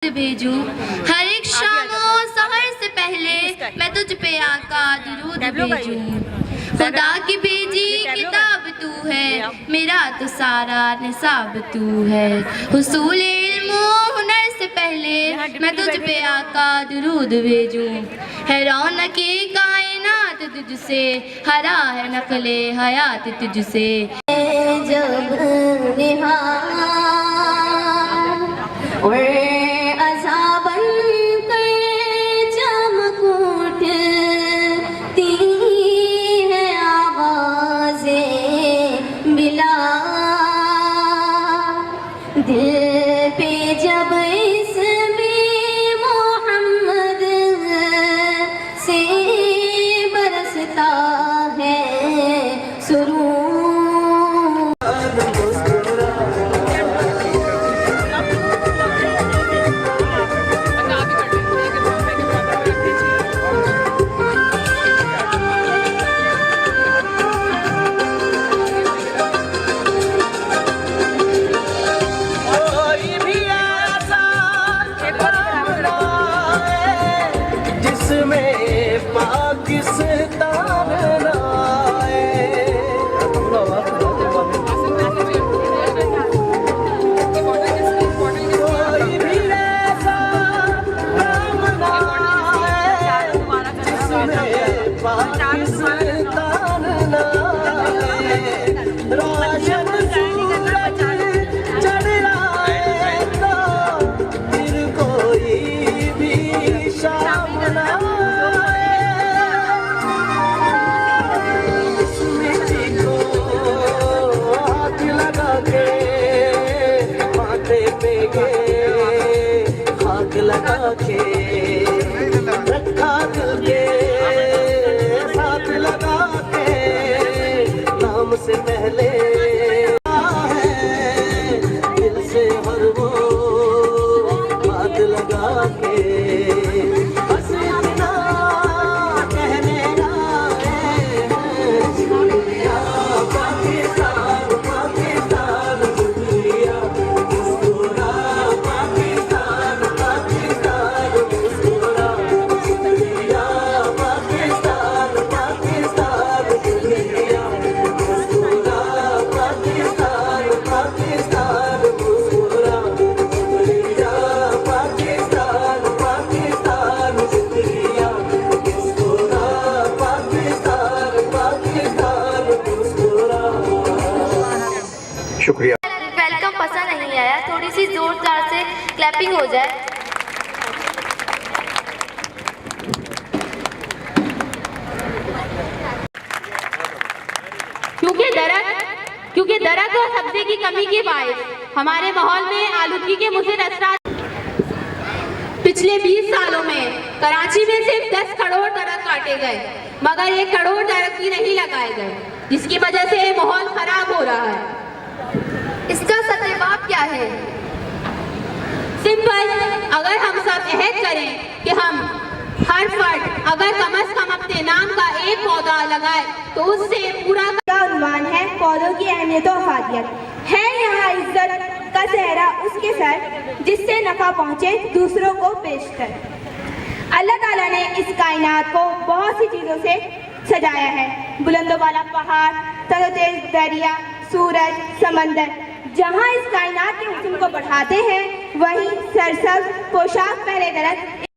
भेजूं हर एक शाम सहर से पहले मैं तुझ पे आका दुरूद भेजूं। खुदा की भेजी किताब तू है, मेरा तो सारा निसाब तू है। हुसूल इल्म हुनर से पहले मैं तुझ पे आका दुरूद भेजूं। है रौनके कायनात तुझसे, हरा है नकले हयात तुझसे। जब दिल पे जब इसमें मोहम्मद से बरसता है सुरूर। लगा के रखा दिल के साथ लगा के नाम से पहले है दिल से हर वो बात लगा के बस इतना कहने आए हैं दुनिया पाकिस्तान पाकिस्तान दुनिया मुस्कुरा पाकिस्तान पाकिस्तान मुस्कुरा दुनिया पाकिस्तान पाकिस्तान दुनिया मुस्कुरा पाकिस्तान पाकिस्तान मुस्कुरा दुनिया पाकिस्तान पाकिस्तान दुनिया मुस्कुरा पाकिस्तान पाकिस्तान मुस्कुरा। शुक्रिया। वेलकम पसंद नहीं आया, थोड़ी सी जोरदार से क्लैपिंग हो जाए। क्योंकि दरख्त और सब्जी की कमी के बायस हमारे माहौल में आलूगी के मुज़िर असरात। पिछले 20 सालों में कराची में सिर्फ 10 करोड़ दरख्त काटे गए, मगर 1 करोड़ दरख्त ही नहीं लगाए गए, जिसकी वजह से माहौल खराब हो रहा है। इसका सत्यावाब क्या है? सिंपल, अगर हम सब अहद करें कि हम हर फर्द अगर कम से कम अपने नाम का एक पौधा लगाए तो उससे पूरा उन्वान है पौधों की अहमियत और अफादियत। है यहाँ इज्जत का सहरा उसके सर जिससे नफा पहुँचे दूसरों को पेशकर। अल्लाह ताला ने इस कायनात को बहुत सी चीज़ों से सजाया है। बुलंदो वाला पहाड़, तरोतेज दरिया, सूरज, समंदर। जहाँ इस कायनात के हुस्न को बढ़ाते हैं, वहीं सरसब्ज पोशाक पहने दरख्त